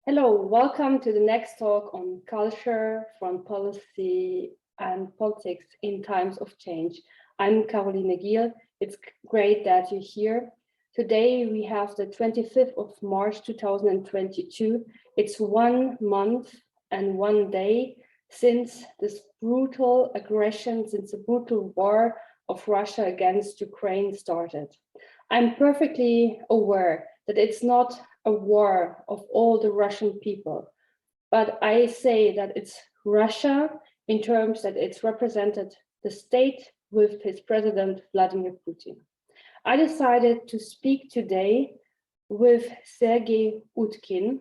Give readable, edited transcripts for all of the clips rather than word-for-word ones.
Hello, welcome to the next talk on culture, foreign policy, and politics in times of change. I'm Caroline Giel. It's great that you're here. Today we have the 25th of March 2022. It's 1 month and 1 day since this brutal aggression, since the brutal war of Russia against Ukraine started. I'm perfectly aware that it's not a war of all the Russian people, but I say that it's Russia in terms that it's represented the state with his president, Vladimir Putin. I decided to speak today with Sergey Utkin.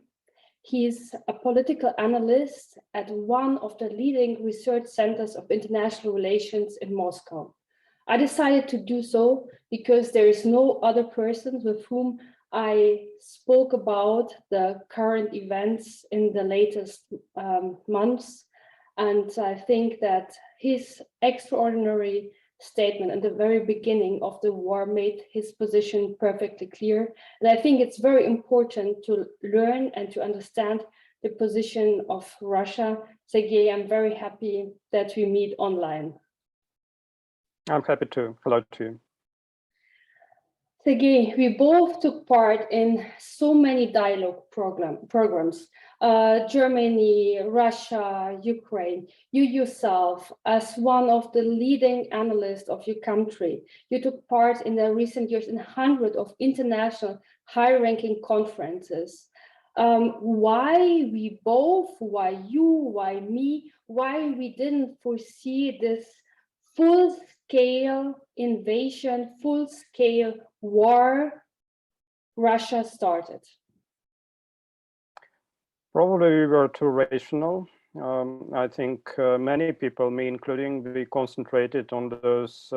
He's a political analyst at one of the leading research centers of international relations in Moscow. I decided to do so because there is no other person with whom I spoke about the current events in the latest months. And I think that his extraordinary statement at the very beginning of the war made his position perfectly clear. And I think it's very important to learn and to understand the position of Russia. Sergey, I'm very happy that we meet online. I'm happy to. Hello to you. Sergey, we both took part in so many dialogue programs, Germany, Russia, Ukraine. You yourself, as one of the leading analysts of your country, you took part in the recent years in hundreds of international high-ranking conferences. Why we both, why you, why me, why we didn't foresee this full-scale invasion, full-scale war Russia started? Probably we were too rational. I think many people, me including, we concentrated on those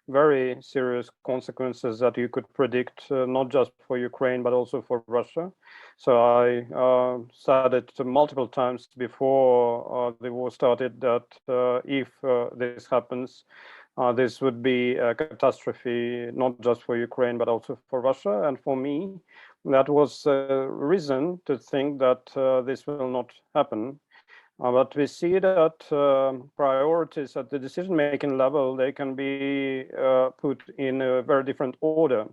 very serious consequences that you could predict, not just for Ukraine, but also for Russia. So I said it multiple times before the war started that if this happens, this would be a catastrophe, not just for Ukraine, but also for Russia. And for me, that was a reason to think that this will not happen. But we see that priorities at the decision-making level, they can be put in a very different order.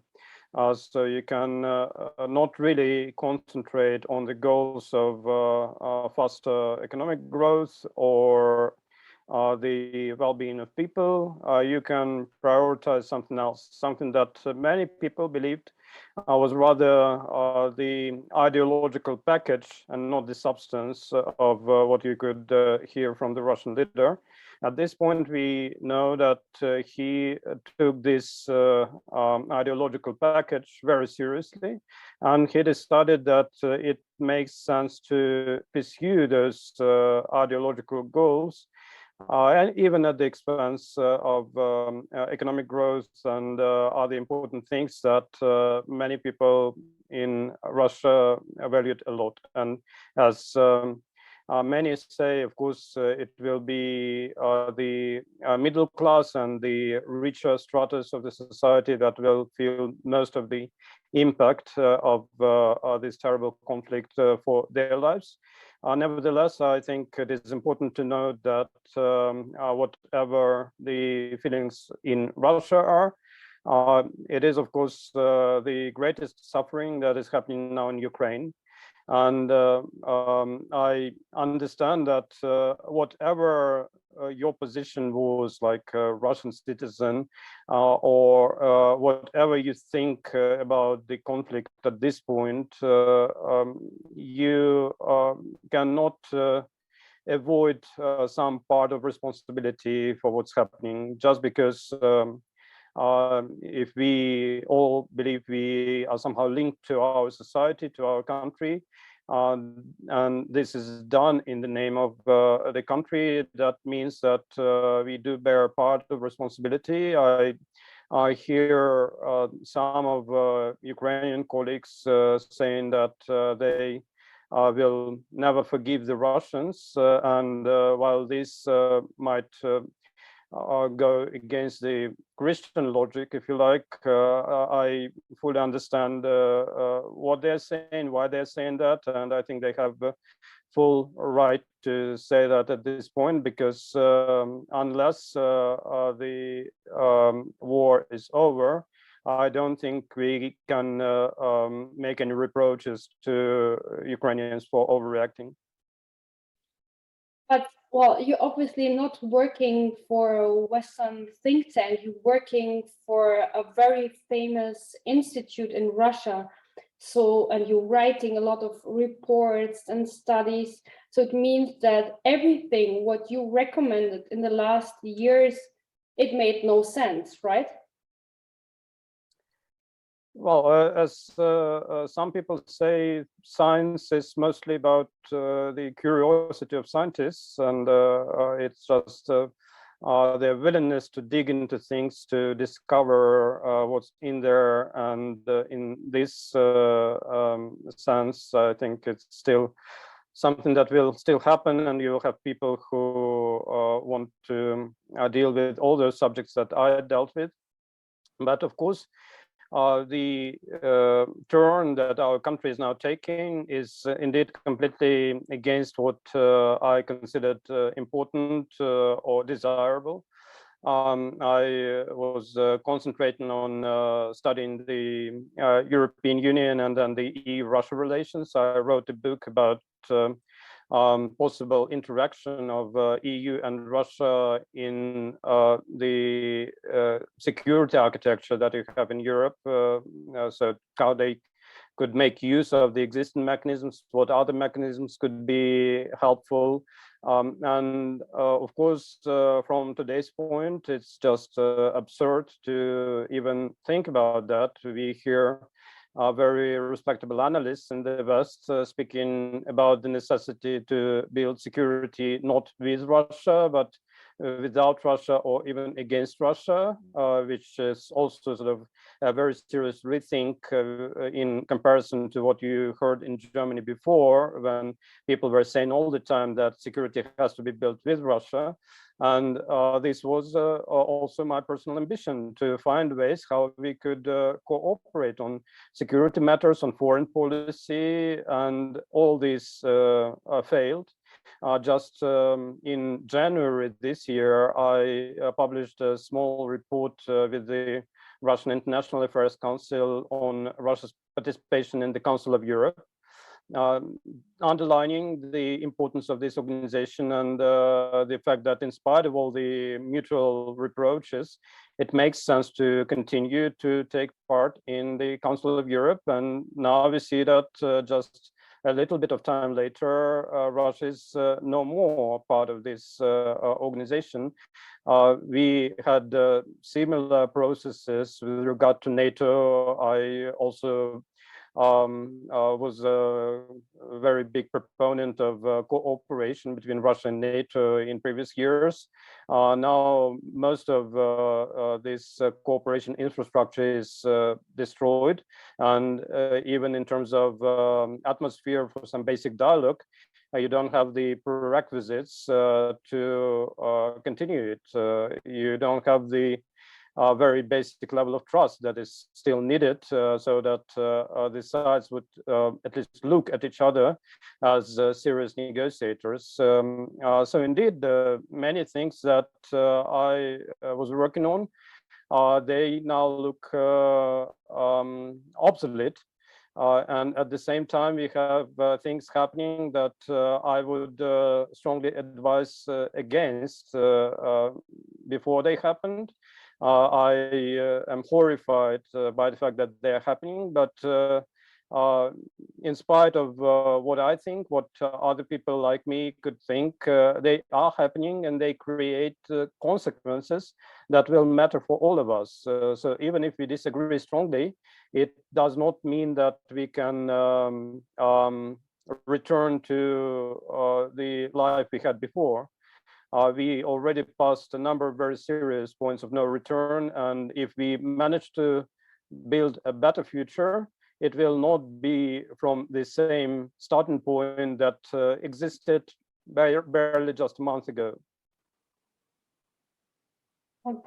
So you can not really concentrate on the goals of faster economic growth or the well-being of people. You can prioritize something else, something that many people believed was rather the ideological package and not the substance of what you could hear from the Russian leader. At this point, we know that he took this ideological package very seriously, and he decided that it makes sense to pursue those ideological goals, and even at the expense of economic growth and other important things that many people in Russia valued a lot. And as many say, of course, it will be the middle class and the richer stratus of the society that will feel most of the impact of this terrible conflict for their lives. Nevertheless, I think it is important to note that whatever the feelings in Russia are, it is, of course, the greatest suffering that is happening now in Ukraine. And I understand that whatever your position was, like a Russian citizen, or whatever you think about the conflict at this point, you cannot avoid some part of responsibility for what's happening, just because if we all believe we are somehow linked to our society, to our country, and this is done in the name of the country, that means that we do bear part of responsibility. I hear some of Ukrainian colleagues saying that they will never forgive the Russians, and while this might go against the Christian logic, if you like. I fully understand what they're saying, why they're saying that, and I think they have full right to say that at this point, because unless the war is over, I don't think we can make any reproaches to Ukrainians for overreacting. But, well, you're obviously not working for a Western think tank. You're working for a very famous institute in Russia. So, and you're writing a lot of reports and studies. So it means that everything what you recommended in the last years, it made no sense, right? Well, as some people say, science is mostly about the curiosity of scientists, and it's just their willingness to dig into things to discover what's in there. And in this sense, I think it's still something that will still happen, and you'll have people who want to deal with all those subjects that I dealt with. But of course, the turn that our country is now taking is indeed completely against what I considered important or desirable. I was concentrating on studying the European Union and then the EU-Russia relations. I wrote a book about possible interaction of EU and Russia in the security architecture that you have in Europe. So how they could make use of the existing mechanisms, what other mechanisms could be helpful. And of course, from today's point, it's just absurd to even think about that. We hear very respectable analysts in the West speaking about the necessity to build security not with Russia, but without Russia or even against Russia, which is also sort of a very serious rethink in comparison to what you heard in Germany before, when people were saying all the time that security has to be built with Russia. And this was also my personal ambition, to find ways how we could cooperate on security matters, on foreign policy, and all these failed. Just in January this year, I published a small report with the Russian International Affairs Council on Russia's participation in the Council of Europe, underlining the importance of this organization and the fact that in spite of all the mutual reproaches, it makes sense to continue to take part in the Council of Europe. And now we see that just a little bit of time later, Russia is no more part of this organization. We had similar processes with regard to NATO. I also was a very big proponent of cooperation between Russia and NATO in previous years. Now, most of this cooperation infrastructure is destroyed. And even in terms of atmosphere for some basic dialogue, you don't have the prerequisites to continue it. You don't have the very basic level of trust that is still needed so that the sides would at least look at each other as serious negotiators. So indeed, many things that I was working on, they now look obsolete. And at the same time, we have things happening that I would strongly advise against before they happened. I am horrified by the fact that they are happening, but in spite of what I think, what other people like me could think, they are happening and they create consequences that will matter for all of us. So even if we disagree strongly, it does not mean that we can return to the life we had before. We already passed a number of very serious points of no return, and if we manage to build a better future, it will not be from the same starting point that existed barely just a month ago.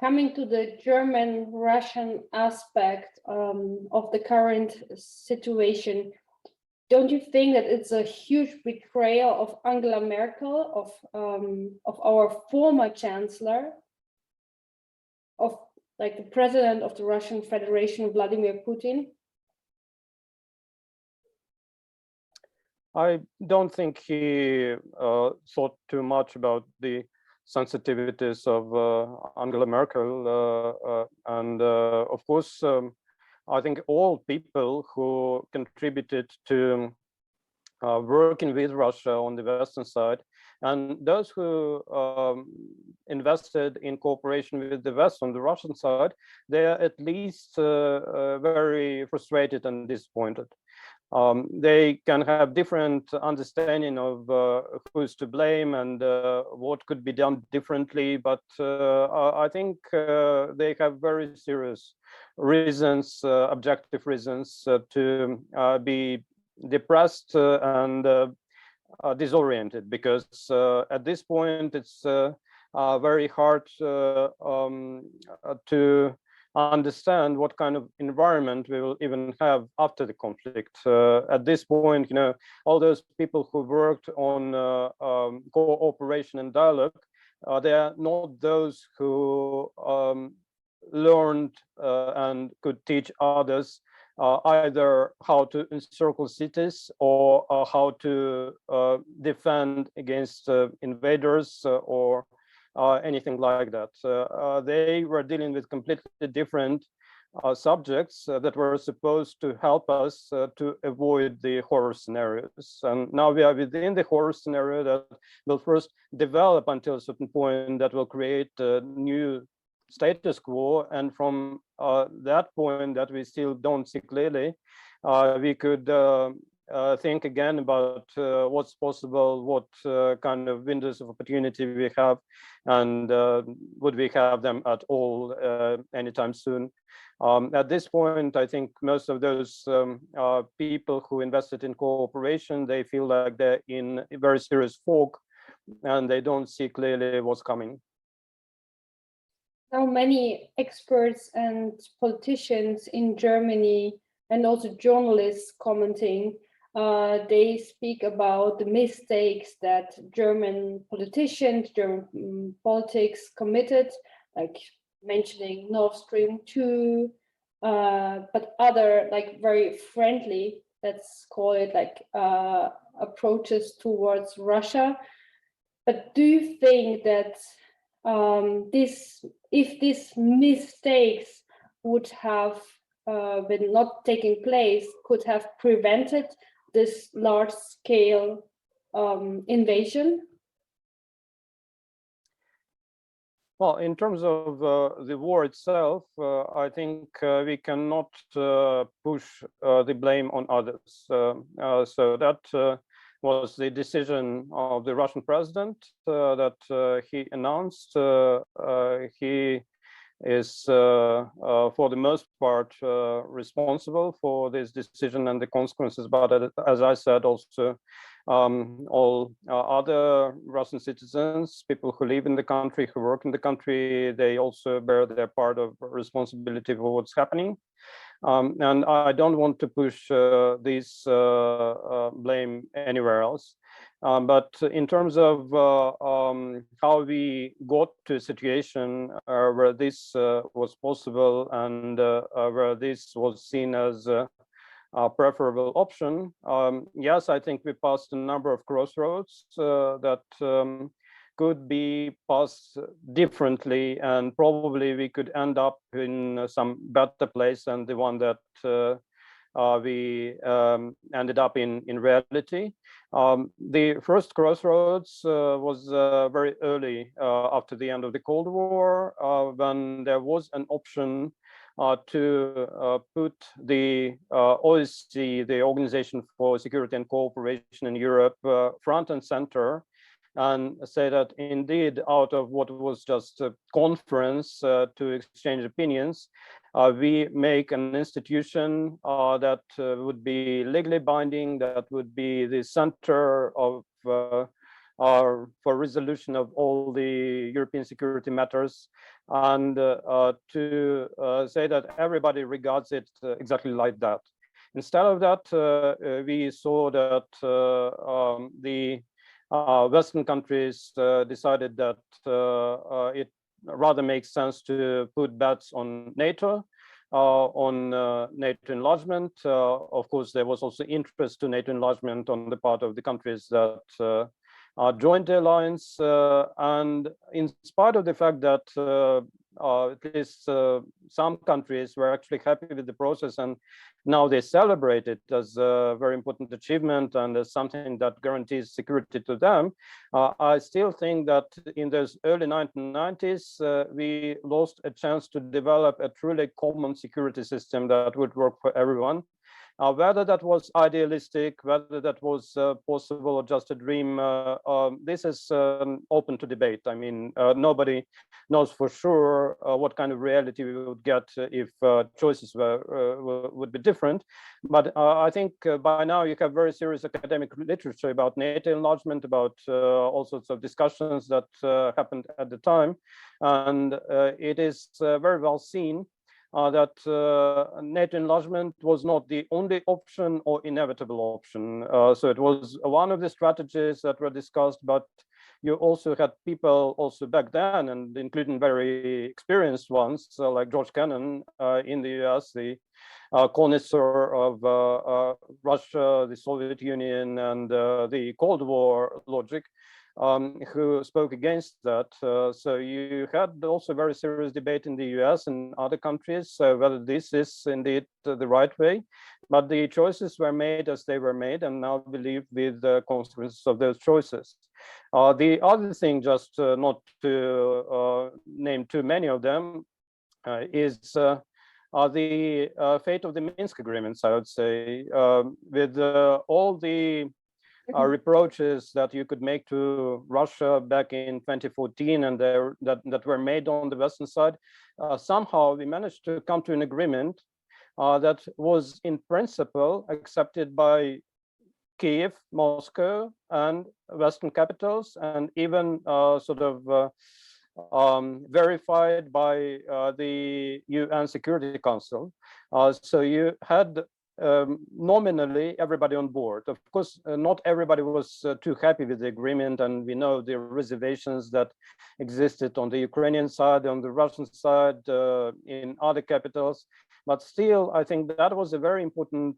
Coming to the German-Russian aspect of the current situation, don't you think that it's a huge betrayal of Angela Merkel, of our former chancellor, of like the president of the Russian Federation, Vladimir Putin? I don't think he thought too much about the sensitivities of Angela Merkel. And of course, I think all people who contributed to working with Russia on the Western side, and those who invested in cooperation with the West on the Russian side, they are at least very frustrated and disappointed. They can have different understanding of who's to blame and what could be done differently, but I think they have very serious reasons, objective reasons to be depressed and disoriented, because at this point it's very hard to understand what kind of environment we will even have after the conflict. At this point, all those people who worked on cooperation and dialogue, they are not those who learned and could teach others either how to encircle cities or how to defend against invaders or anything like that. They were dealing with completely different subjects that were supposed to help us to avoid the horror scenarios. And now we are within the horror scenario that will first develop until a certain point that will create a new status quo. And from that point that we still don't see clearly, we could think again about what's possible, what kind of windows of opportunity we have, and would we have them at all anytime soon. At this point, I think most of those people who invested in cooperation, they feel like they're in a very serious fog and they don't see clearly what's coming. Now, many experts and politicians in Germany and also journalists commenting, they speak about the mistakes that German politicians, German politics committed, like mentioning Nord Stream 2, but other like very friendly, let's call it like approaches towards Russia. But do you think that if these mistakes would have been not taking place, could have prevented this large-scale invasion? Well, in terms of the war itself, I think we cannot push the blame on others. So that was the decision of the Russian president that he announced. He is, for the most part, responsible for this decision and the consequences. But as I said, also all other Russian citizens, people who live in the country, who work in the country, they also bear their part of responsibility for what's happening. And I don't want to push this blame anywhere else. But in terms of how we got to a situation where this was possible and where this was seen as a preferable option, yes, I think we passed a number of crossroads that could be passed differently, and probably we could end up in some better place than the one that we ended up in reality. The first crossroads was very early after the end of the Cold War, when there was an option to put the OSCE, the Organization for Security and Cooperation in Europe, front and center, and say that indeed, out of what was just a conference to exchange opinions, we make an institution that would be legally binding, that would be the center of for resolution of all the European security matters, and to say that everybody regards it exactly like that. Instead of that, we saw that the Western countries decided that it rather makes sense to put bets on NATO, on NATO enlargement. Of course, there was also interest to NATO enlargement on the part of the countries that joined the alliance. And in spite of the fact that at least some countries were actually happy with the process, and now they celebrate it as a very important achievement and as something that guarantees security to them. I still think that in those early 1990s, we lost a chance to develop a truly common security system that would work for everyone. Whether that was idealistic, whether that was possible or just a dream, this is open to debate. I mean, nobody knows for sure what kind of reality we would get if choices would be different. But I think by now you have very serious academic literature about NATO enlargement, about all sorts of discussions that happened at the time. And it is very well seen that NATO enlargement was not the only option or inevitable option. So it was one of the strategies that were discussed, but you also had people also back then, and including very experienced ones, like George Kennan in the US, the connoisseur of Russia, the Soviet Union, and the Cold War logic, who spoke against that. So you had also very serious debate in the US and other countries whether this is indeed the right way. But the choices were made as they were made, and now we live with the consequences of those choices. The other thing, just not to name too many of them, is the fate of the Minsk agreements, I would say, with all the reproaches that you could make to Russia back in 2014 and that were made on the Western side. Somehow we managed to come to an agreement that was in principle accepted by Kiev, Moscow, and Western capitals, and even sort of verified by the UN Security Council. So you had nominally everybody on board. Of course, not everybody was too happy with the agreement, and we know the reservations that existed on the Ukrainian side, on the Russian side, in other capitals. But still, I think that was a very important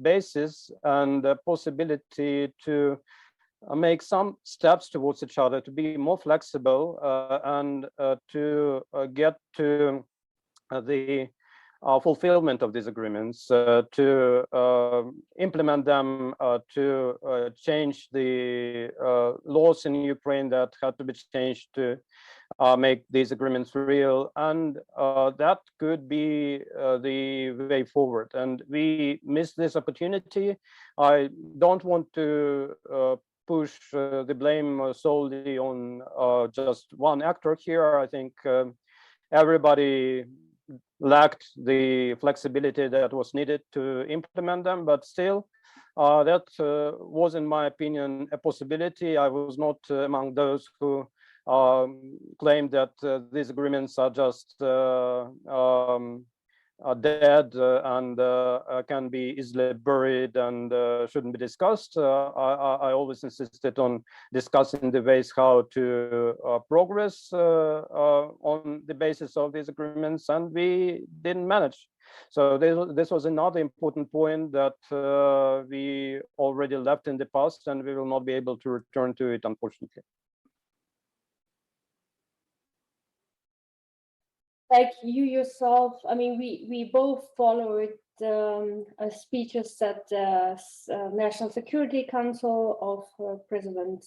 basis and a possibility to make some steps towards each other, to be more flexible and to get to the fulfillment of these agreements, to implement them, to change the laws in Ukraine that had to be changed to make these agreements real. And that could be the way forward. And we missed this opportunity. I don't want to push the blame solely on just one actor here. I think everybody lacked the flexibility that was needed to implement them, but still that was, in my opinion, a possibility. I was not among those who claimed that these agreements are just are dead and can be easily buried and shouldn't be discussed. I always insisted on discussing the ways how to progress on the basis of these agreements, and we didn't manage. So this was another important point that we already left in the past, and we will not be able to return to it, unfortunately. Like you yourself, I mean, we both followed speeches at the National Security Council of President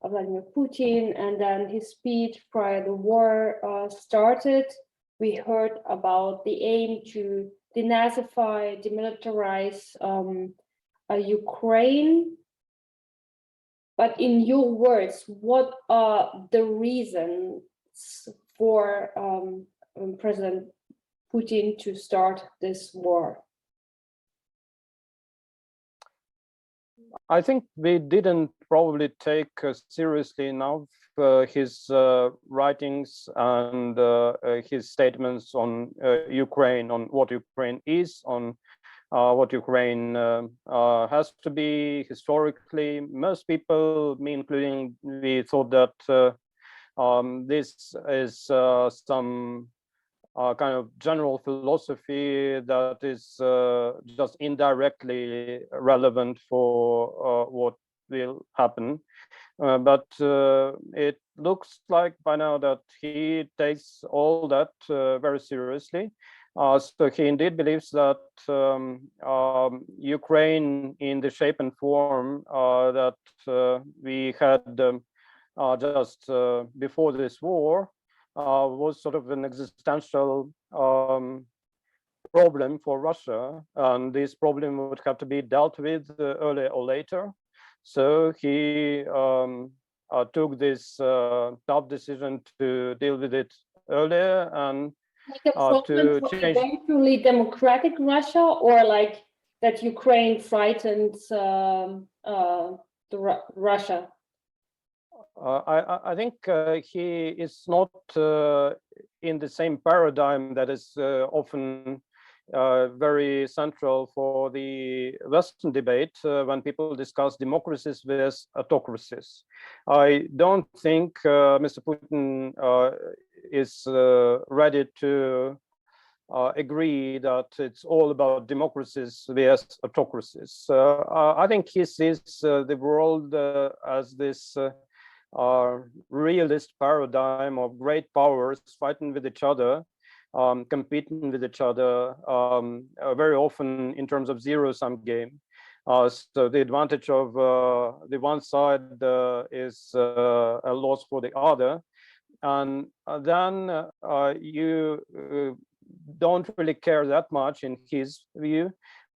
Vladimir Putin, and then his speech prior the war started. We heard about the aim to denazify, demilitarize Ukraine. But in your words, what are the reasons for President Putin to start this war? I think we didn't probably take seriously enough his writings and his statements on Ukraine, on what Ukraine is, on what Ukraine has to be historically. Most people, me including, we thought that this is some kind of general philosophy that is just indirectly relevant for what will happen. But it looks like by now that he takes all that very seriously. So he indeed believes that Ukraine, in the shape and form that we had just before this war, was sort of an existential problem for Russia, and this problem would have to be dealt with earlier or later. So he took this tough decision to deal with it earlier and like a problem to for change. eventually democratic Russia, or like that Ukraine frightens Russia? I think he is not in the same paradigm that is often very central for the Western debate when people discuss democracies versus autocracies. I don't think Mr. Putin is ready to agree that it's all about democracies versus autocracies. I think he sees the world as this realist paradigm of great powers fighting with each other, competing with each other, very often in terms of zero-sum game. So the advantage of the one side is a loss for the other. And then you don't really care that much, in his view,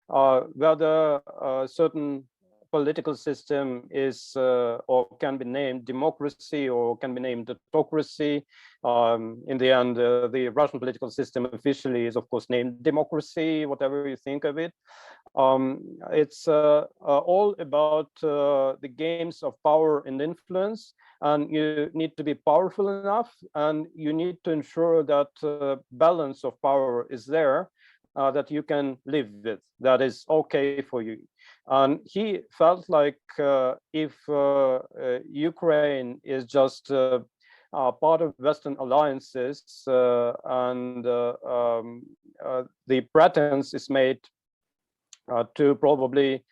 whether a certain political system is or can be named democracy or can be named autocracy. In the end, the Russian political system officially is, of course, named democracy, whatever you think of it. It's all about the games of power and influence, and you need to be powerful enough, and you need to ensure that balance of power is there, that you can live with, that is okay for you. And he felt like if Ukraine is just part of Western alliances and the pretense is made to probably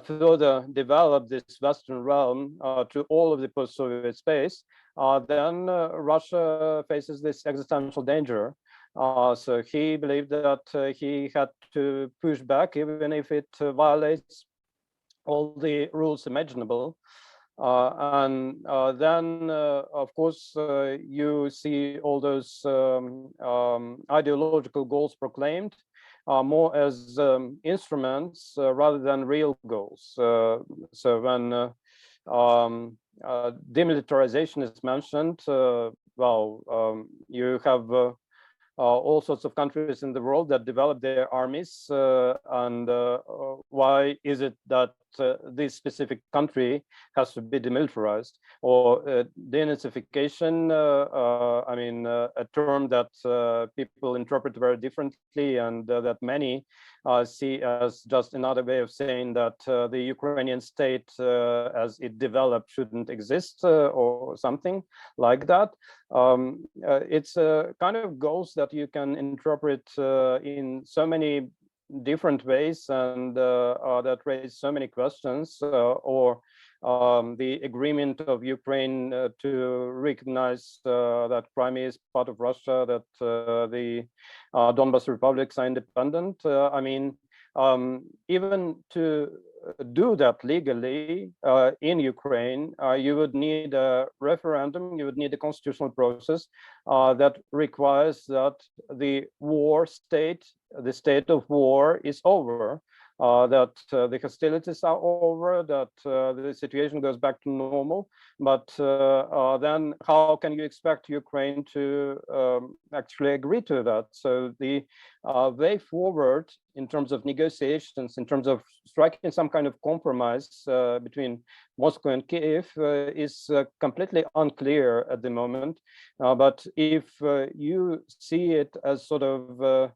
further develop this Western realm to all of the post-Soviet space, then Russia faces this existential danger. So he believed that he had to push back, even if it violates all the rules imaginable. And then, of course, you see all those ideological goals proclaimed more as instruments rather than real goals. So when demilitarization is mentioned, well, you have all sorts of countries in the world that develop their armies, and why is it that this specific country has to be demilitarized? Or denazification, I mean, a term that people interpret very differently, and that many see as just another way of saying that the Ukrainian state as it developed shouldn't exist, or something like that. It's kind of goals that you can interpret in so many different ways, and that raise so many questions, or the agreement of Ukraine to recognize that Crimea is part of Russia, that the Donbas republics are independent. I mean, even to do that legally in Ukraine, you would need a referendum, you would need a constitutional process that requires that the war state, the state of war, is over. that the hostilities are over, that the situation goes back to normal. But then how can you expect Ukraine to actually agree to that? So the way forward in terms of negotiations, in terms of striking some kind of compromise between Moscow and Kiev is completely unclear at the moment. But if you see it as sort of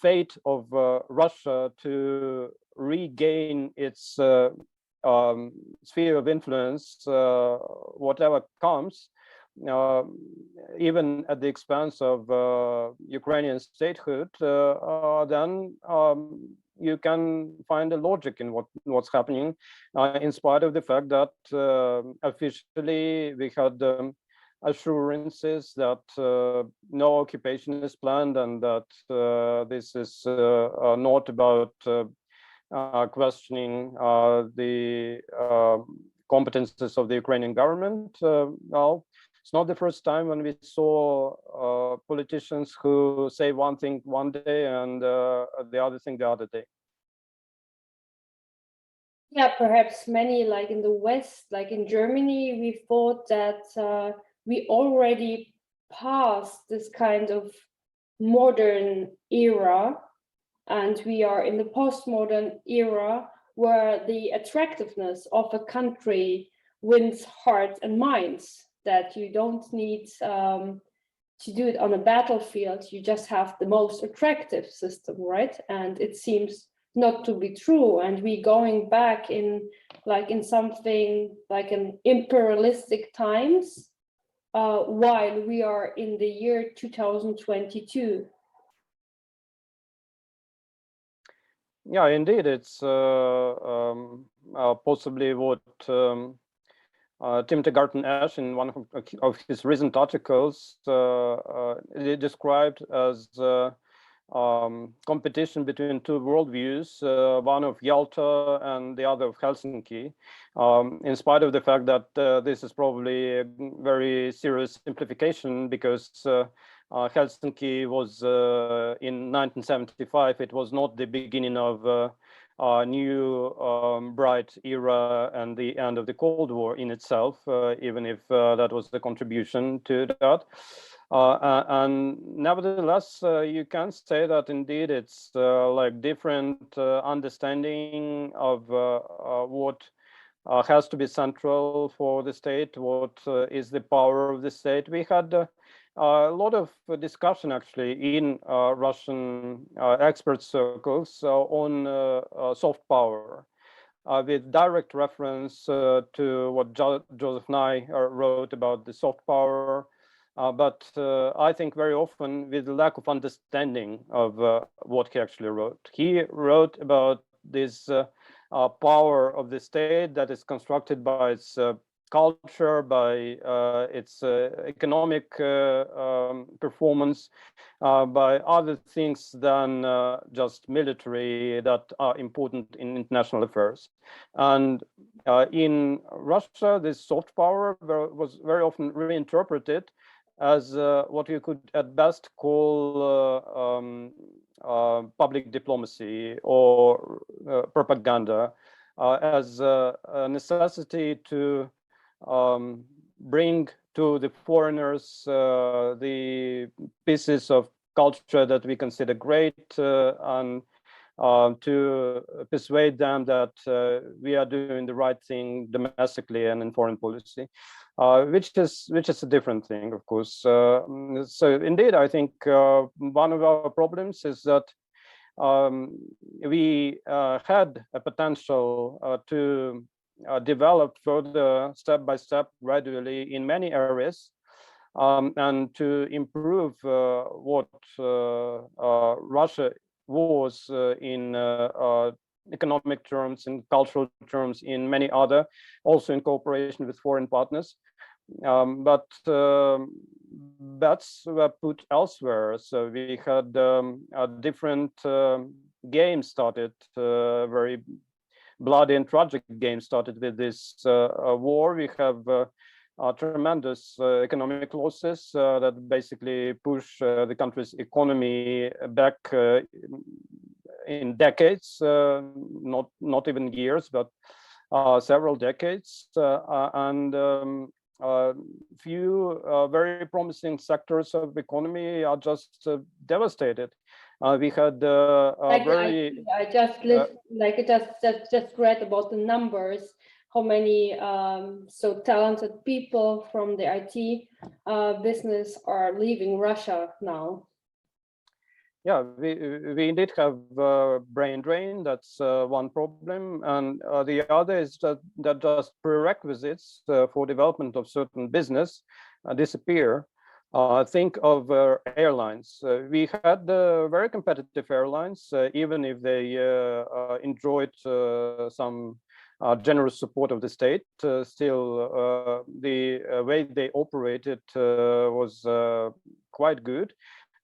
fate of Russia to regain its sphere of influence, whatever comes, even at the expense of Ukrainian statehood, then you can find a logic in what's happening, in spite of the fact that officially we had assurances that no occupation is planned and that this is not about questioning the competences of the Ukrainian government. Well, it's not the first time when we saw politicians who say one thing one day and the other thing the other day. Yeah, perhaps many, like in the West, like in Germany, we thought that we already passed this kind of modern era, and we are in the postmodern era where the attractiveness of a country wins hearts and minds, that you don't need to do it on a battlefield, you just have the most attractive system, right? And it seems not to be true, and we going back in something like an imperialistic times, while we are in the year 2022. Yeah, indeed, it's possibly what Timothy Garton-Ash in one of his recent articles described as competition between two worldviews, one of Yalta and the other of Helsinki, in spite of the fact that this is probably a very serious simplification, because Helsinki was in 1975, it was not the beginning of a new bright era and the end of the Cold War in itself, even if that was the contribution to that. And nevertheless, you can say that indeed it's like different understanding of what has to be central for the state, what is the power of the state. We had a lot of discussion actually in Russian expert circles on soft power, with direct reference to what Joseph Nye wrote about the soft power. But I think very often with the lack of understanding of what he actually wrote. He wrote about this power of the state that is constructed by its culture, by its economic performance, by other things than just military that are important in international affairs. And in Russia, this soft power was very often reinterpreted as what you could at best call public diplomacy or propaganda, as a necessity to bring to the foreigners the pieces of culture that we consider great, and to persuade them that we are doing the right thing domestically and in foreign policy, which is a different thing, of course. So indeed, I think one of our problems is that we had a potential to develop further step by step, gradually in many areas, and to improve what Russia was in economic terms, in cultural terms, in many other, also in cooperation with foreign partners. But bets were put elsewhere. So we had a different game started, very bloody and tragic game started with this war. We have tremendous economic losses that basically push the country's economy back in decades, not even years, but several decades, and few very promising sectors of the economy are just devastated. We had I just just read about the numbers, how many so talented people from the IT business are leaving Russia now. Yeah, we indeed have brain drain. That's one problem, and the other is that just prerequisites for development of certain business disappear. Think of airlines. We had very competitive airlines, even if they enjoyed some generous support of the state. Still, the way they operated was quite good.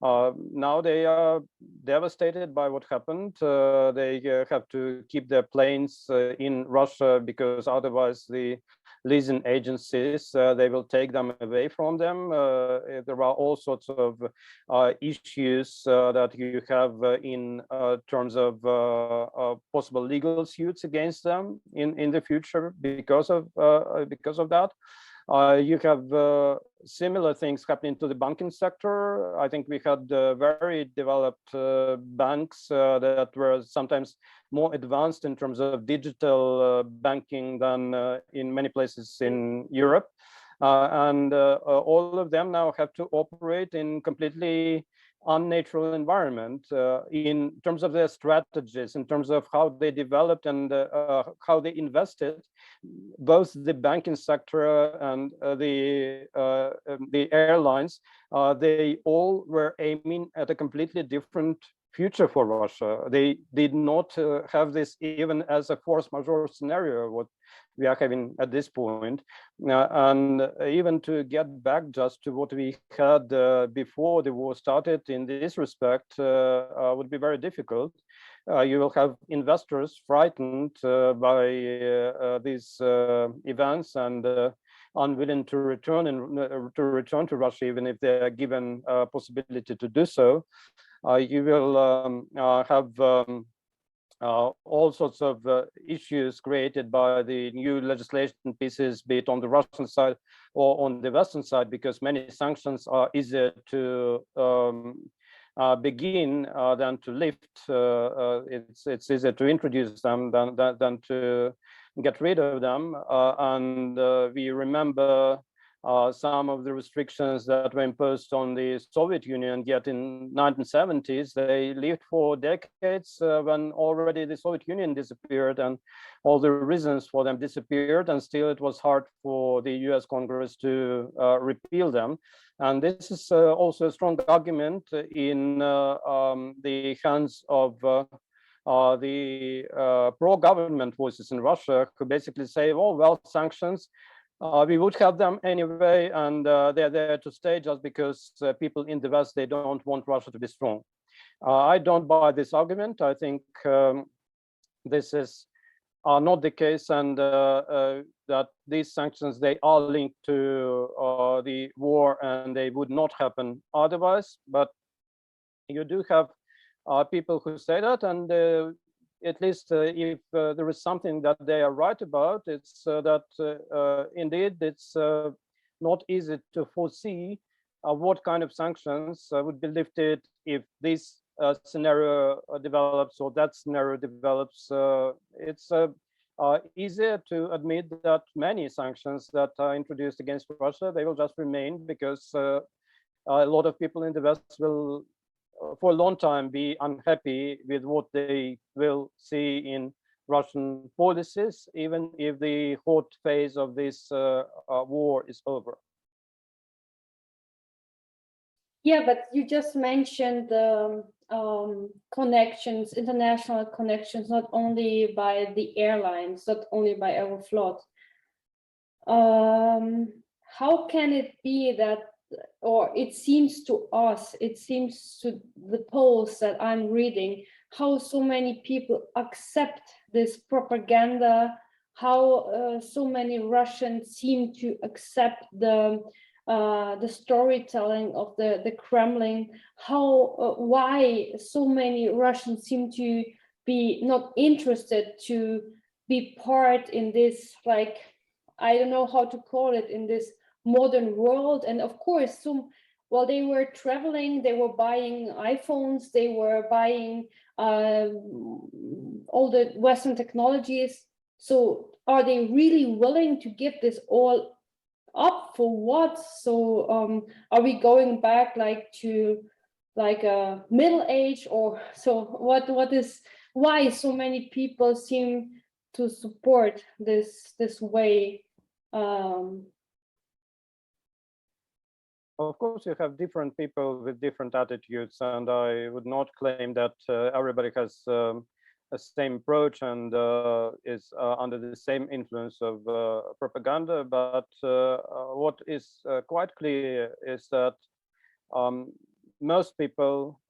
Now they are devastated by what happened. They have to keep their planes in Russia because otherwise the leasing agencies, they will take them away from them. There are all sorts of issues that you have in terms of possible legal suits against them in the future because of that. You have similar things happening to the banking sector. I think we had very developed banks that were sometimes more advanced in terms of digital banking than in many places in Europe. And all of them now have to operate in completely unnatural environment in terms of their strategies, in terms of how they developed and how they invested. Both the banking sector and the airlines, they all were aiming at a completely different future for Russia. They did not have this even as a force majeure scenario, what we are having at this point. And even to get back just to what we had before the war started in this respect would be very difficult. You will have investors frightened by these events and unwilling to return to Russia, even if they are given a possibility to do so. You will have all sorts of issues created by the new legislation pieces, be it on the Russian side or on the Western side, because many sanctions are easier to begin than to lift. It's easier to introduce them than to get rid of them. And we remember some of the restrictions that were imposed on the Soviet Union yet in 1970s. They lived for decades when already the Soviet Union disappeared and all the reasons for them disappeared, and still it was hard for the US Congress to repeal them. And this is also a strong argument in the hands of the pro-government voices in Russia, who basically say, oh, well, sanctions, we would have them anyway, and they're there to stay just because people in the West, they don't want Russia to be strong. I don't buy this argument. I think this is not the case, and that these sanctions, they are linked to the war, and they would not happen otherwise. But you do have people who say that, and at least if there is something that they are right about, it's that indeed it's not easy to foresee what kind of sanctions would be lifted if this scenario develops or that scenario develops. It's easier to admit that many sanctions that are introduced against Russia, they will just remain because a lot of people in the West will for a long time be unhappy with what they will see in Russian policies, even if the hot phase of this war is over. Yeah, but you just mentioned the connections, international connections, not only by the airlines, not only by Aeroflot. How can it be that, or it seems to us, it seems to the polls that I'm reading, how so many people accept this propaganda, how so many Russians seem to accept the the storytelling of the Kremlin, how why so many Russians seem to be not interested to be part in this, like, I don't know how to call it, in this modern world. And of course, some, while they were traveling, they were buying iPhones, they were buying all the Western technologies. So are they really willing to give this all up for what? So are we going back like to like a middle age, or so what is, why so many people seem to support this way? Of course, you have different people with different attitudes, and I would not claim that everybody has a same approach and is under the same influence of propaganda. But what is quite clear is that most people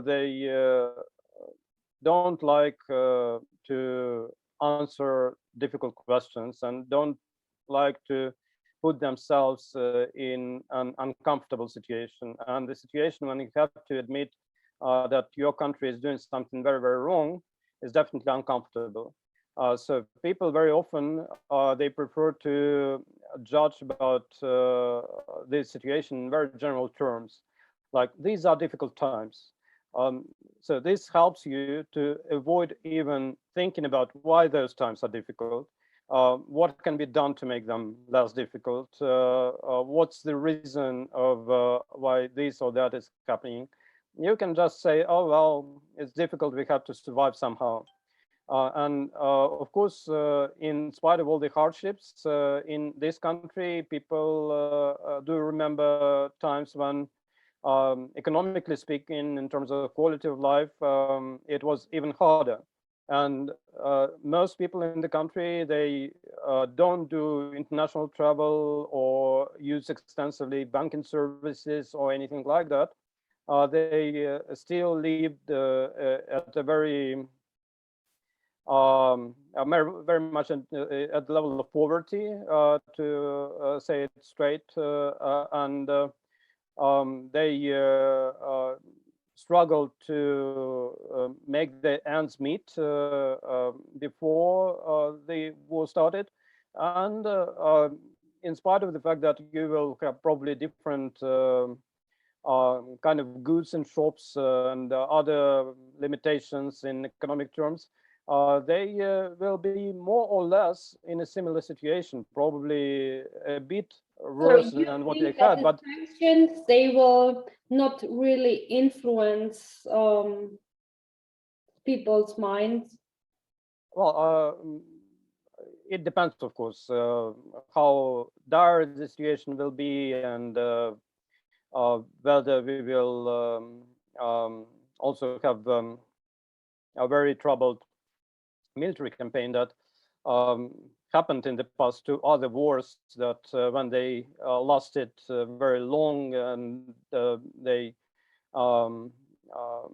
they don't like to answer difficult questions and don't like to put themselves in an uncomfortable situation. And the situation when you have to admit that your country is doing something very, very wrong is definitely uncomfortable. So people very often, they prefer to judge about this situation in very general terms. Like, these are difficult times. So this helps you to avoid even thinking about why those times are difficult. What can be done to make them less difficult? What's the reason of why this or that is happening? You can just say, oh, well, it's difficult, we have to survive somehow. And of course, in spite of all the hardships in this country, people do remember times when, economically speaking, in terms of quality of life, it was even harder. And most people in the country, they don't do international travel or use extensively banking services or anything like that. They still lived at a very very much at the level of poverty, to say it straight, and they struggled to make the ends meet before the war started. And in spite of the fact that you will have probably different kind of goods in shops and other limitations in economic terms, they will be more or less in a similar situation, probably a bit worse So you than what they think that had. the But sanctions, they will not really influence people's minds? well, it depends, of course, how dire the situation will be, and whether we will also have a very troubled military campaign that happened in the past to other wars, that when they lasted very long, and they um, uh,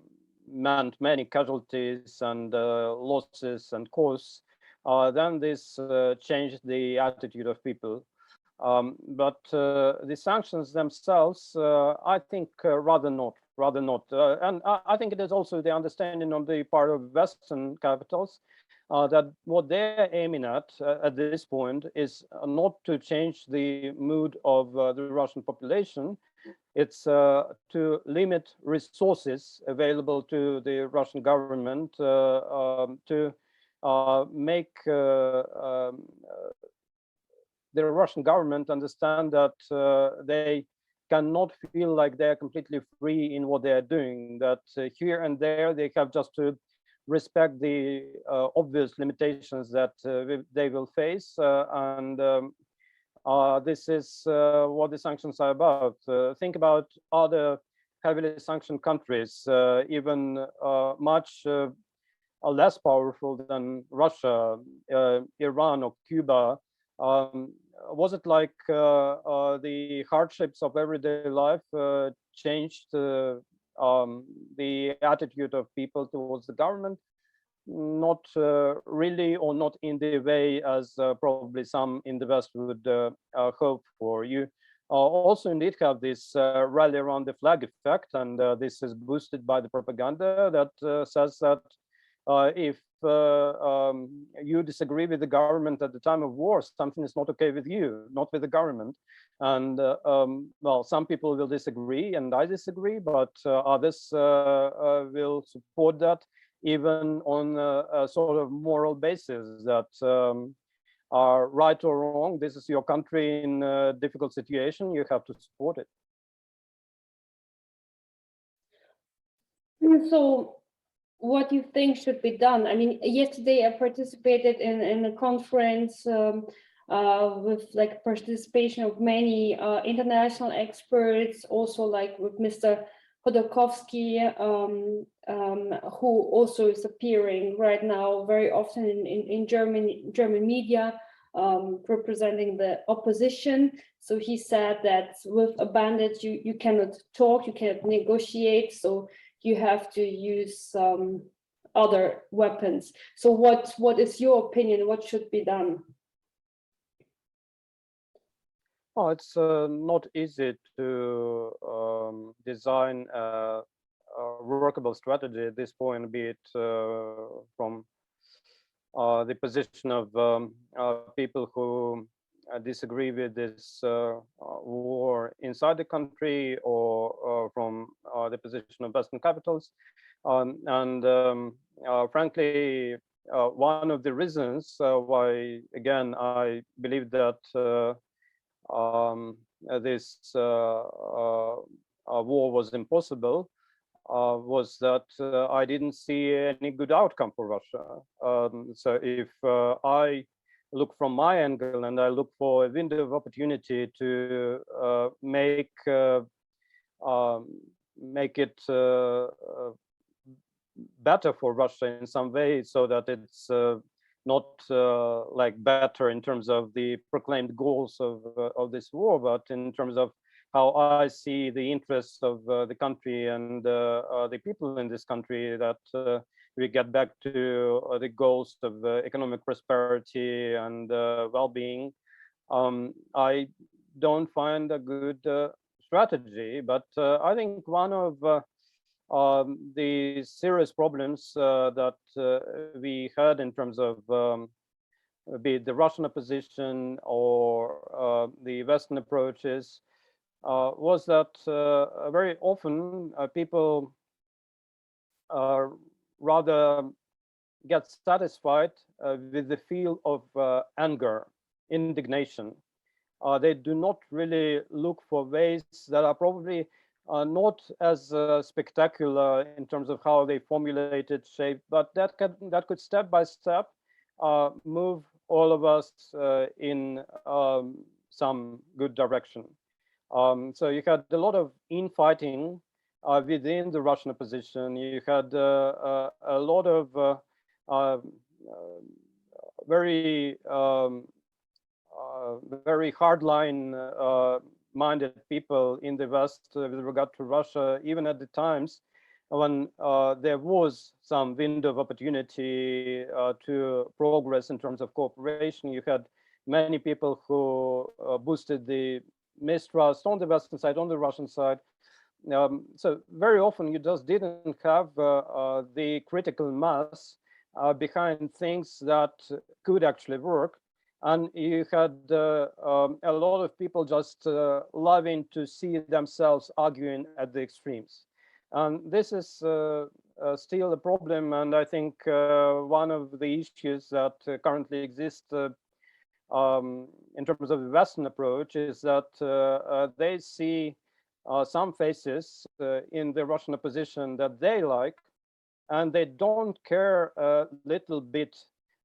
meant many casualties and losses and costs, then this changed the attitude of people. But the sanctions themselves, I think rather not. And I think it is also the understanding on the part of Western capitals that what they're aiming at this point is not to change the mood of the Russian population. It's to limit resources available to the Russian government, to make the Russian government understand that they cannot feel like they're completely free in what they're doing, that here and there they have just to respect the obvious limitations that they will face. And this is what the sanctions are about. Think about other heavily sanctioned countries, even much less powerful than Russia, Iran or Cuba. Was it like the hardships of everyday life changed the attitude of people towards the government? Not really, or not in the way as probably some in the West would hope for. You also indeed have this rally around the flag effect, and this is boosted by the propaganda that says that if you disagree with the government at the time of war, something is not okay with you, not with the government. And well, some people will disagree, and I disagree, but others will support that, even on a sort of moral basis that are right or wrong. This is your country in a difficult situation. You have to support it. So what do you think should be done? I mean, yesterday I participated in a conference with like participation of many international experts, also like with Mr. Hodorkovsky, who also is appearing right now very often in German media, representing the opposition. So he said that with a bandit, you cannot talk, you cannot negotiate, so you have to use other weapons. So what is your opinion? What should be done? Oh, it's not easy to design a workable strategy at this point, be it from the position of people who disagree with this war inside the country, or from the position of Western capitals. Frankly, one of the reasons why, again, I believe that this war was impossible was that I didn't see any good outcome for Russia. So if I look from my angle and I look for a window of opportunity to make it better for Russia in some way, so that it's not like better in terms of the proclaimed goals of this war, but in terms of how I see the interests of the country and the people in this country, that we get back to the goals of economic prosperity and well-being. I don't find a good strategy, but I think one of the serious problems that we had in terms of be it the Russian opposition or the Western approaches was that very often people rather get satisfied with the feel of anger, indignation. They do not really look for ways that are probably not as spectacular in terms of how they formulated, shape, but that could step by step move all of us in some good direction. So you had a lot of infighting within the Russian opposition. You had a lot of very very hardline minded people in the West with regard to Russia, even at the times when there was some window of opportunity to progress in terms of cooperation. You had many people who boosted the mistrust on the Western side, on the Russian side. So very often you just didn't have the critical mass behind things that could actually work. And you had a lot of people just loving to see themselves arguing at the extremes. And this is still a problem. And I think one of the issues that currently exist in terms of the Western approach is that they see some faces in the Russian opposition that they like, and they don't care a little bit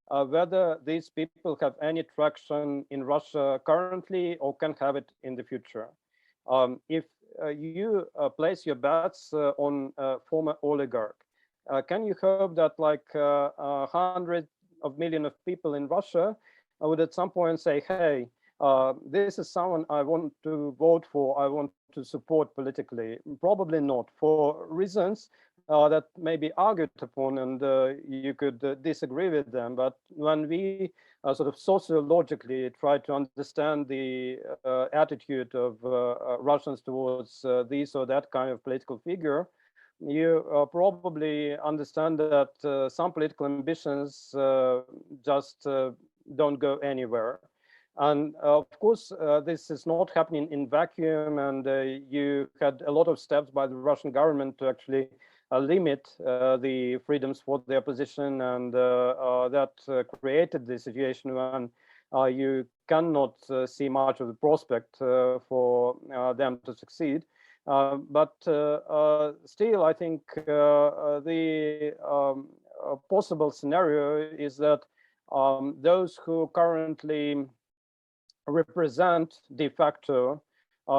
whether these people have any traction in Russia currently or can have it in the future. If you place your bets on a former oligarch, can you hope that like 100 of millions of people in Russia would at some point say, hey, this is someone I want to vote for, I want to support politically? Probably not, for reasons that may be argued upon, and you could disagree with them. But when we sort of sociologically try to understand the attitude of Russians towards this or that kind of political figure, you probably understand that some political ambitions just don't go anywhere. And of course, this is not happening in vacuum, and you had a lot of steps by the Russian government to actually limit the freedoms for the opposition, and that created the situation when you cannot see much of the prospect for them to succeed. But still, I think the possible scenario is that those who currently represent de facto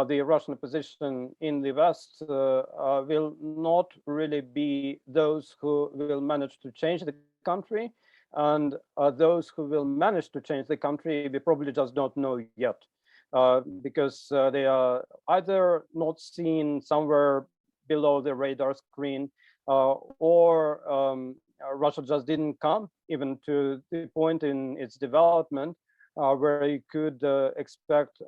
the Russian opposition in the West will not really be those who will manage to change the country, and those who will manage to change the country we probably just don't know yet, because they are either not seen somewhere below the radar screen, or Russia just didn't come even to the point in its development where you could expect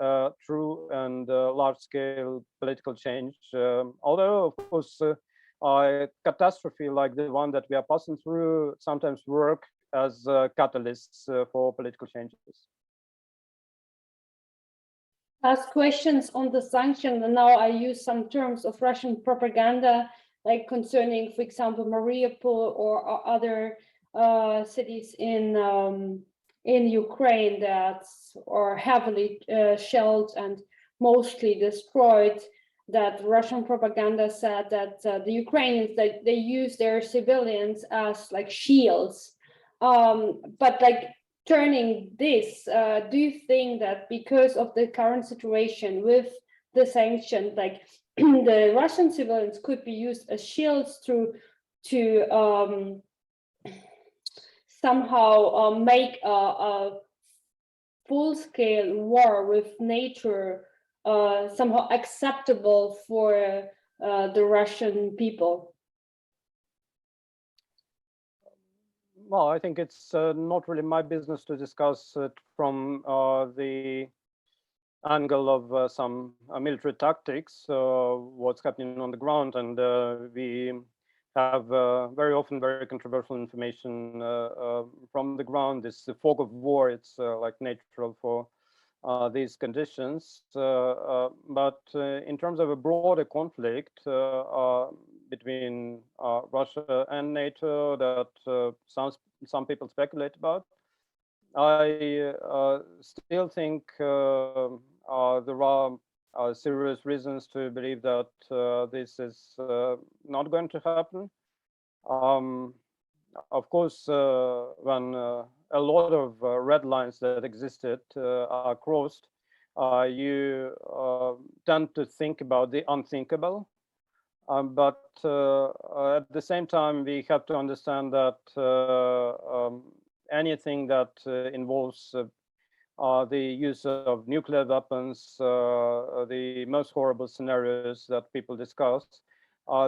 true and large-scale political change. Although, of course, a catastrophe like the one that we are passing through sometimes work as catalysts for political changes. Ask questions on the sanctions, and now I use some terms of Russian propaganda, like concerning, for example, Mariupol or other cities in Ukraine that are heavily shelled and mostly destroyed. That Russian propaganda said that the Ukrainians, that they use their civilians as like shields, but like turning this, do you think that because of the current situation with the sanctions, like the Russian civilians could be used as shields to somehow make a full-scale war with nature somehow acceptable for the Russian people? Well, I think it's not really my business to discuss it from the angle of some military tactics, what's happening on the ground, and we have very often very controversial information from the ground. This fog of war, it's like natural for these conditions. But in terms of a broader conflict between Russia and NATO that some people speculate about, I still think there are serious reasons to believe that this is not going to happen. Of course, when a lot of red lines that existed are crossed, you tend to think about the unthinkable. But at the same time, we have to understand that anything that involves the use of nuclear weapons, the most horrible scenarios that people discuss,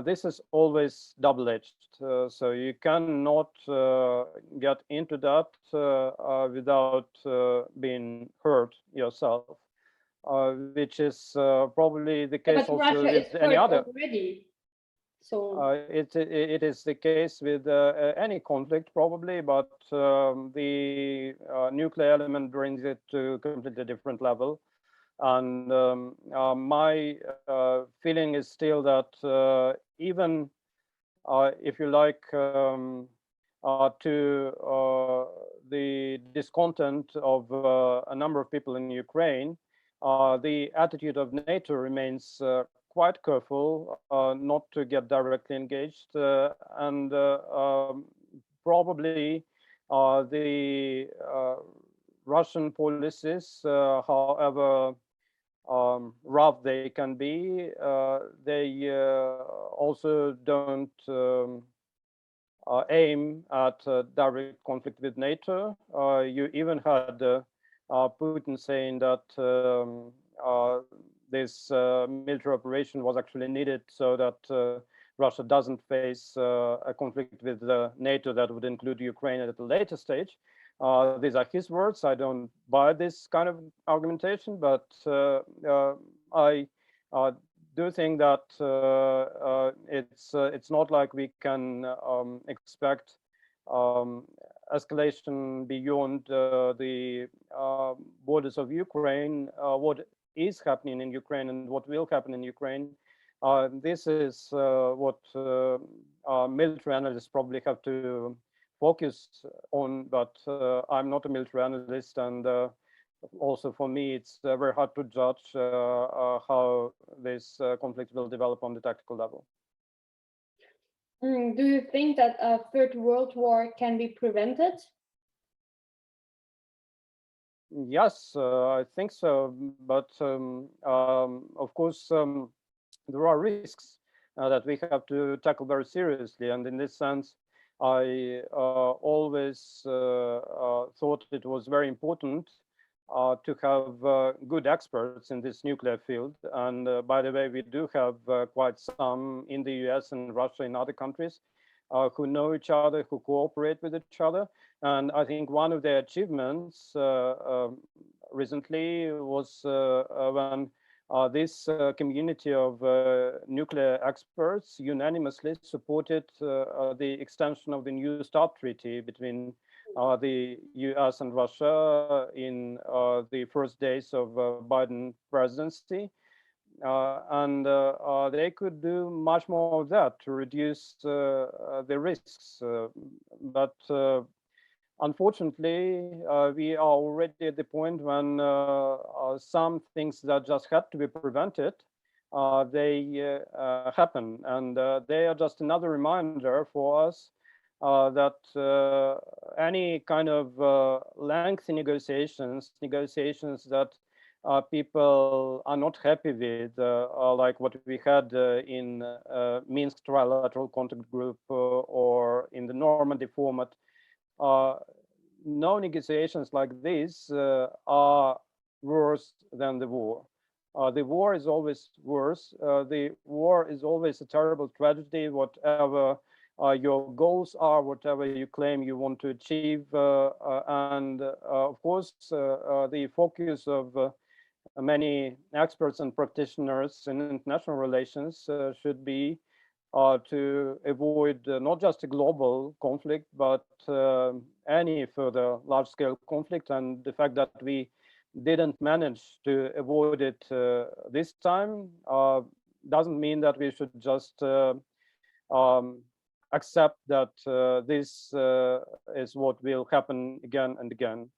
this is always double-edged. So you cannot get into that without being hurt yourself, which is probably the case But also Russia with is any hurt other. already. So it is the case with any conflict probably, but the nuclear element brings it to a completely different level. And my feeling is still that even if you like, to the discontent of a number of people in Ukraine, the attitude of NATO remains quite careful not to get directly engaged, and probably the Russian policies, however rough they can be, they also don't aim at direct conflict with NATO. You even had Putin saying that this military operation was actually needed so that Russia doesn't face a conflict with NATO that would include Ukraine at a later stage. These are his words. I don't buy this kind of argumentation, but I do think that it's not like we can expect escalation beyond the borders of Ukraine. What is happening in Ukraine and what will happen in Ukraine, this is what military analysts probably have to focus on, but I'm not a military analyst, and also for me it's very hard to judge how this conflict will develop on the tactical level. Do you think that a third world war can be prevented? Yes, I think so, but of course there are risks that we have to tackle very seriously, and in this sense I always thought it was very important to have good experts in this nuclear field. And by the way, we do have quite some in the US and Russia and other countries who know each other, who cooperate with each other. And I think one of their achievements recently was when this community of nuclear experts unanimously supported the extension of the New START treaty between the US and Russia in the first days of Biden presidency. And they could do much more of that to reduce the risks. But unfortunately, we are already at the point when some things that just had to be prevented, they happen. And they are just another reminder for us that any kind of lengthy negotiations that people are not happy with, like what we had in Minsk Trilateral Contact Group or in the Normandy format, no negotiations like this are worse than the war. The war is always worse. The war is always a terrible tragedy, whatever your goals are, whatever you claim you want to achieve. And of course, the focus of many experts and practitioners in international relations should be to avoid not just a global conflict, but any further large-scale conflict. And the fact that we didn't manage to avoid it this time doesn't mean that we should just accept that this is what will happen again and again.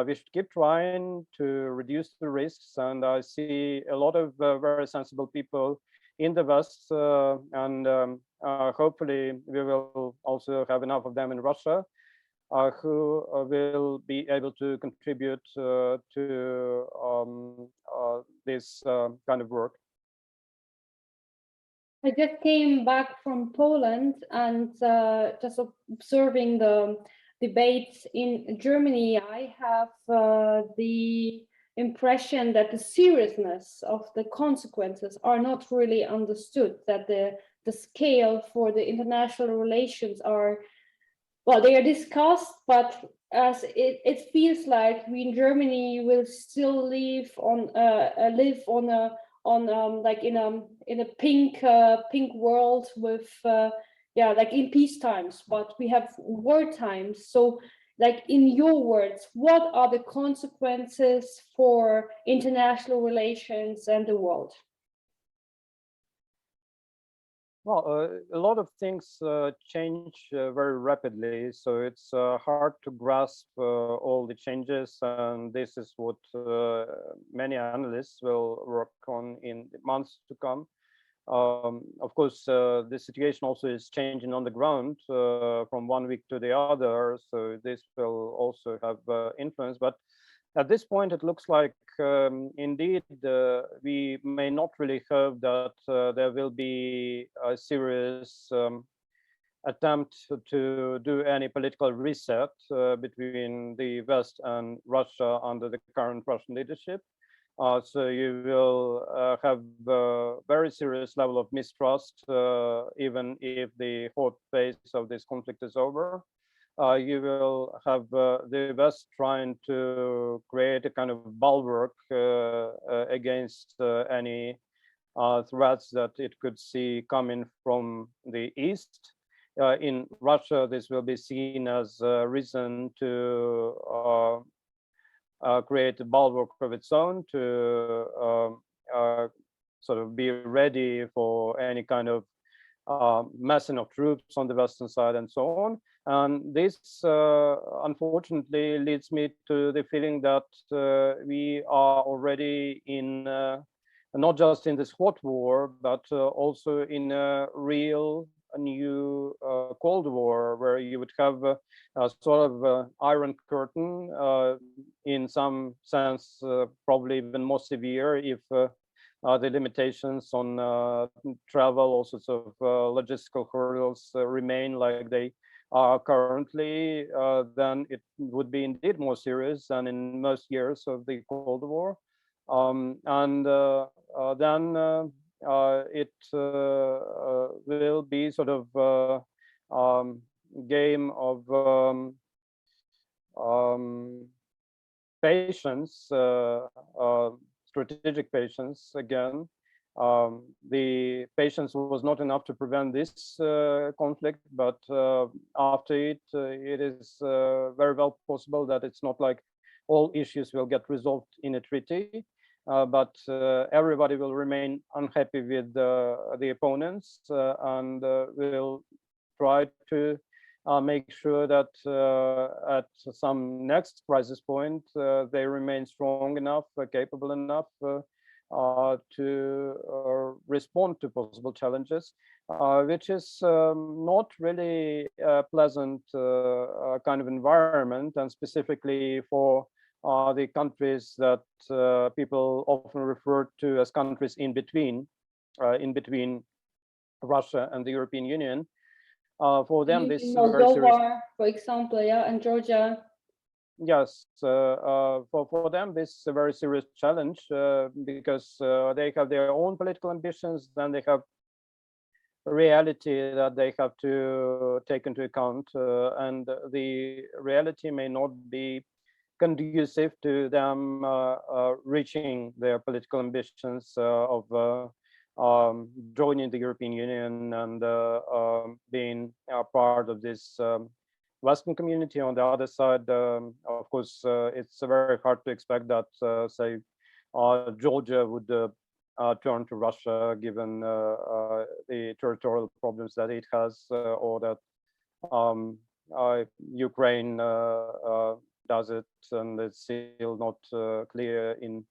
We should keep trying to reduce the risks, and I see a lot of very sensible people in the West, and hopefully we will also have enough of them in Russia who will be able to contribute to this kind of work. I just came back from Poland and just observing the debates in Germany. I have the impression that the seriousness of the consequences are not really understood, that the scale for the international relations are, well, they are discussed, but as it feels like we in Germany will still live on like in a pink world with like in peace times, but we have war times. So like in your words, what are the consequences for international relations and the world? Well, a lot of things change very rapidly, so it's hard to grasp all the changes, and this is what many analysts will work on in the months to come. Of course, the situation also is changing on the ground from one week to the other, so this will also have influence. But at this point, it looks like indeed we may not really hope that there will be a serious attempt to do any political reset between the West and Russia under the current Russian leadership. So you will have a very serious level of mistrust, even if the hot phase of this conflict is over. You will have the West trying to create a kind of bulwark against any threats that it could see coming from the East. In Russia, this will be seen as a reason to create a bulwark of its own, to sort of be ready for any kind of massing of troops on the Western side and so on. And this, unfortunately, leads me to the feeling that we are already in not just in this hot war, but also in a real new Cold War, where you would have a sort of iron curtain, in some sense, probably even more severe if the limitations on travel, all sorts of logistical hurdles remain like they are currently, then it would be indeed more serious than in most years of the Cold War. And then it will be sort of game of patience, strategic patience again. The patience was not enough to prevent this conflict, but after it, it is very well possible that it's not like all issues will get resolved in a treaty, but everybody will remain unhappy with the opponents and will try to make sure that at some next crisis point, they remain strong enough, capable enough to respond to possible challenges, which is not really a pleasant kind of environment, and specifically for the countries that people often refer to as countries in between Russia and the European Union. For them, this in very serious, Moldova, for example, yeah, and Georgia. yes, for them, this is a very serious challenge because they have their own political ambitions, then they have a reality that they have to take into account, and the reality may not be conducive to them reaching their political ambitions of joining the European Union and being part of this Western community. On the other side, of course, it's very hard to expect that, say, Georgia would turn to Russia, given the territorial problems that it has, or that Ukraine does it, and it's still not clear in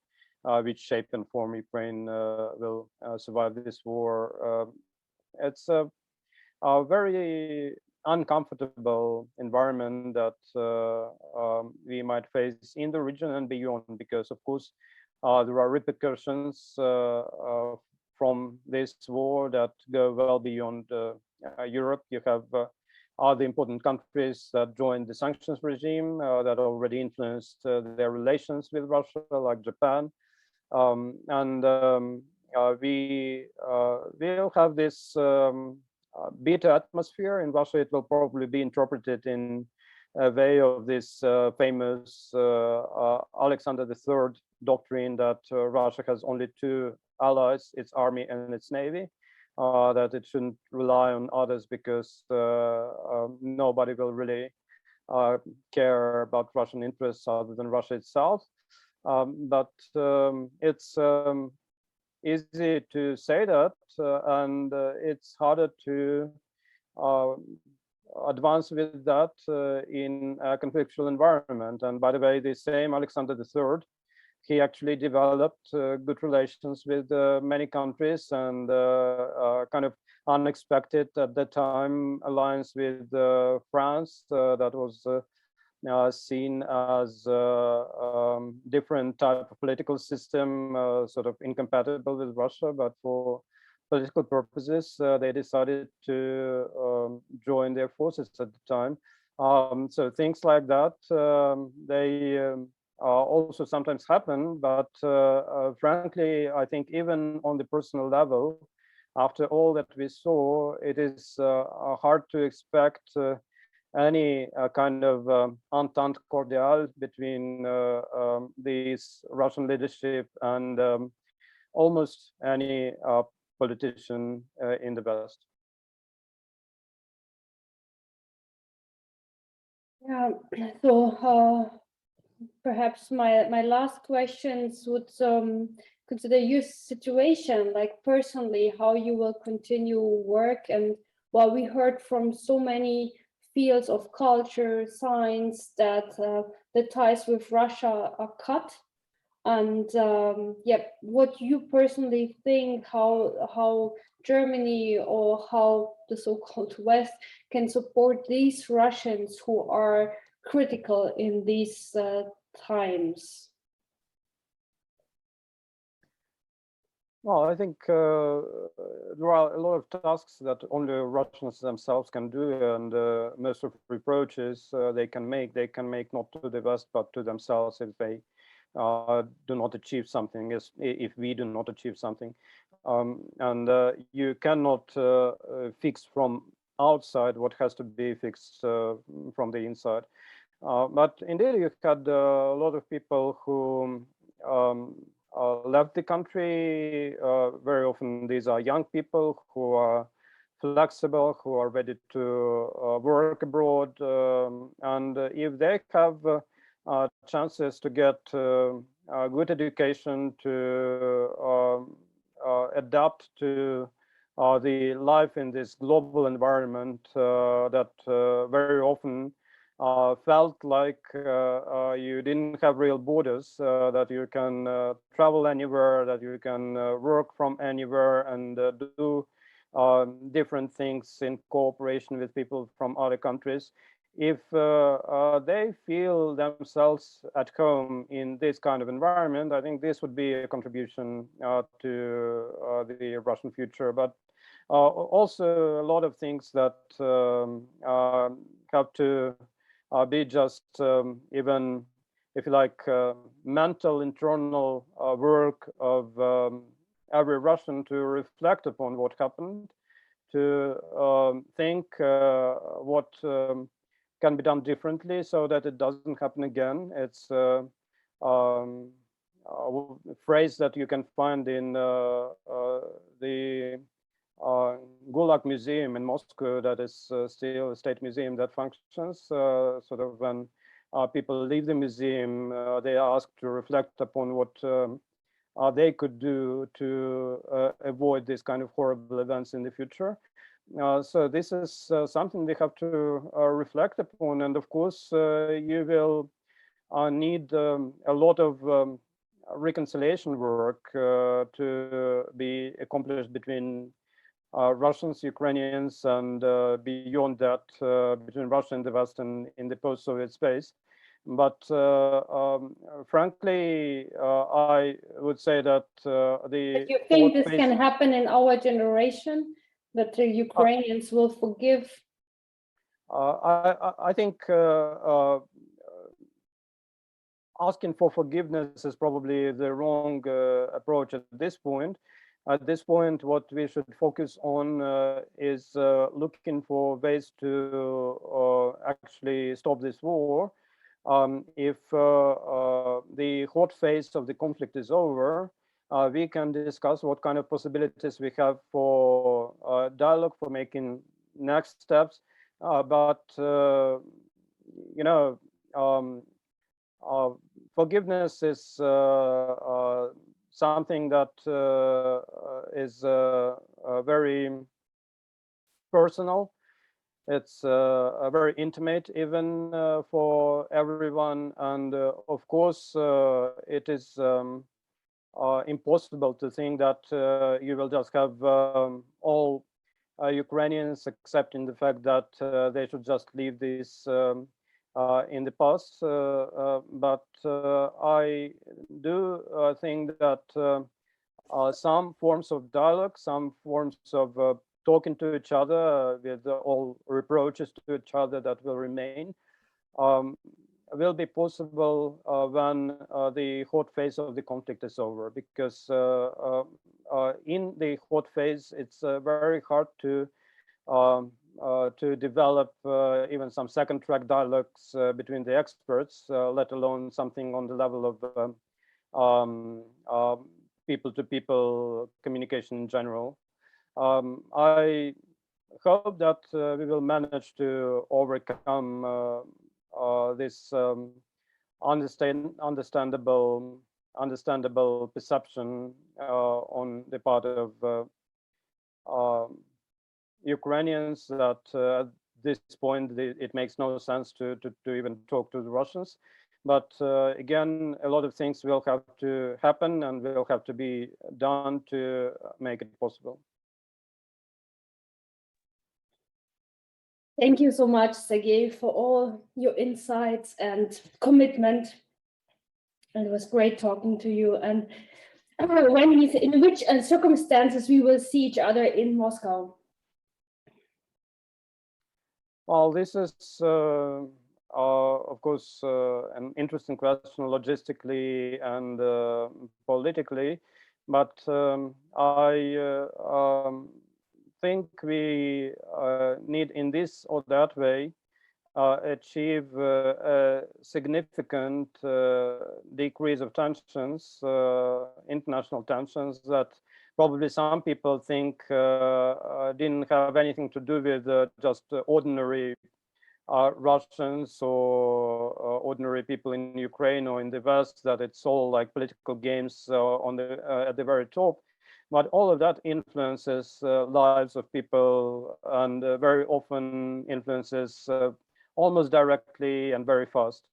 which shape and form Ukraine will survive this war. It's a very uncomfortable environment that we might face in the region and beyond, because of course there are repercussions from this war that go well beyond Europe. You have the important countries that joined the sanctions regime that already influenced their relations with Russia, like Japan. And we will have this beta atmosphere in Russia. It will probably be interpreted in a way of this famous Alexander III doctrine that Russia has only two allies, its army and its navy, that it shouldn't rely on others because nobody will really care about Russian interests other than Russia itself. But it's easy to say that, and it's harder to advance with that in a conflictual environment. And by the way, the same Alexander III, he actually developed good relations with many countries, and kind of unexpected at that time alliance with France that was seen as different type of political system, sort of incompatible with Russia, but for political purposes, they decided to join their forces at the time. So things like that, they also sometimes happen. But frankly, I think even on the personal level, after all that we saw, it is hard to expect any kind of entente cordiale between these Russian leadership and almost any politician in the West. Yeah, so perhaps my last questions would consider your situation, like personally, how you will continue work. And while we heard from so many fields of culture, science, that the ties with Russia are cut. And yeah, what you personally think, how Germany or how the so-called West can support these Russians who are critical in these times? Well, I think there are a lot of tasks that only Russians themselves can do, and most of reproaches they can make not to the West but to themselves if they do not achieve something, if we do not achieve something. And you cannot fix from outside what has to be fixed from the inside. But indeed, you had a lot of people who left the country. Very often, these are young people who are flexible, who are ready to work abroad. And if they have chances to get a good education, to adapt to the life in this global environment that very often felt like you didn't have real borders, that you can travel anywhere, that you can work from anywhere and do different things in cooperation with people from other countries. If they feel themselves at home in this kind of environment, I think this would be a contribution to the Russian future. But also a lot of things that have to be just even, if you like, mental internal work of every Russian to reflect upon what happened, to think what can be done differently so that it doesn't happen again. It's a phrase that you can find in the Gulag Museum in Moscow, that is still a state museum that functions. Sort of when people leave the museum, they are asked to reflect upon what they could do to avoid this kind of horrible events in the future. So this is something we have to reflect upon. And of course, you will need a lot of reconciliation work to be accomplished between Russians, Ukrainians, and beyond that, between Russia and the West and in the post-Soviet space. But frankly, I would say that the. But you think this can happen in our generation, that the Ukrainians will forgive? I think asking for forgiveness is probably the wrong approach at this point. At this point, what we should focus on is looking for ways to actually stop this war. If the hot phase of the conflict is over, we can discuss what kind of possibilities we have for dialogue, for making next steps. But you know, forgiveness is something that is very personal. It's very intimate, even for everyone. And of course, it is impossible to think that you will just have all Ukrainians accepting the fact that they should just leave this in the past. But I do think that some forms of dialogue, some forms of talking to each other with all reproaches to each other that will remain, will be possible when the hot phase of the conflict is over, because in the hot phase, it's very hard to develop even some second track dialogues between the experts, let alone something on the level of people-to-people communication in general. I hope that we will manage to overcome this understandable perception on the part of Ukrainians that at this point it makes no sense to even talk to the Russians. But again, a lot of things will have to happen and will have to be done to make it possible. Thank you so much, Sergey, for all your insights and commitment. And it was great talking to you. And in which circumstances we will see each other in Moscow? Well, this is, of course, an interesting question logistically and politically, but I think we need, in this or that way, achieve a significant decrease of tensions, international tensions, that probably some people think didn't have anything to do with just ordinary Russians or ordinary people in Ukraine or in the West, that it's all like political games on the at the very top. But all of that influences lives of people, and very often influences almost directly and very fast.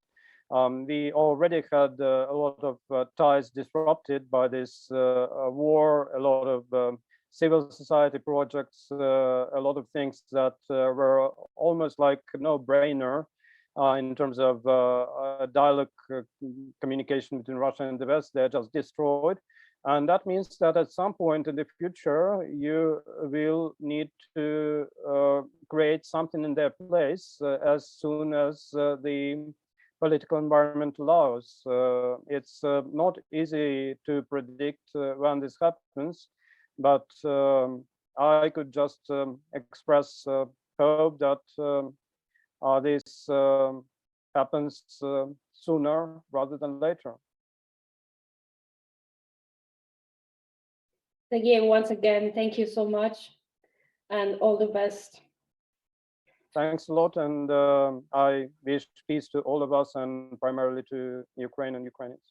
We already had a lot of ties disrupted by this war, a lot of civil society projects, a lot of things that were almost like no-brainer in terms of dialogue communication between Russia and the West. They're just destroyed. And that means that at some point in the future, you will need to create something in their place as soon as the political environment allows. It's not easy to predict when this happens, but I could just express hope that this happens sooner rather than later. Sergey, once again, thank you so much and all the best. Thanks a lot, and I wish peace to all of us, and primarily to Ukraine and Ukrainians.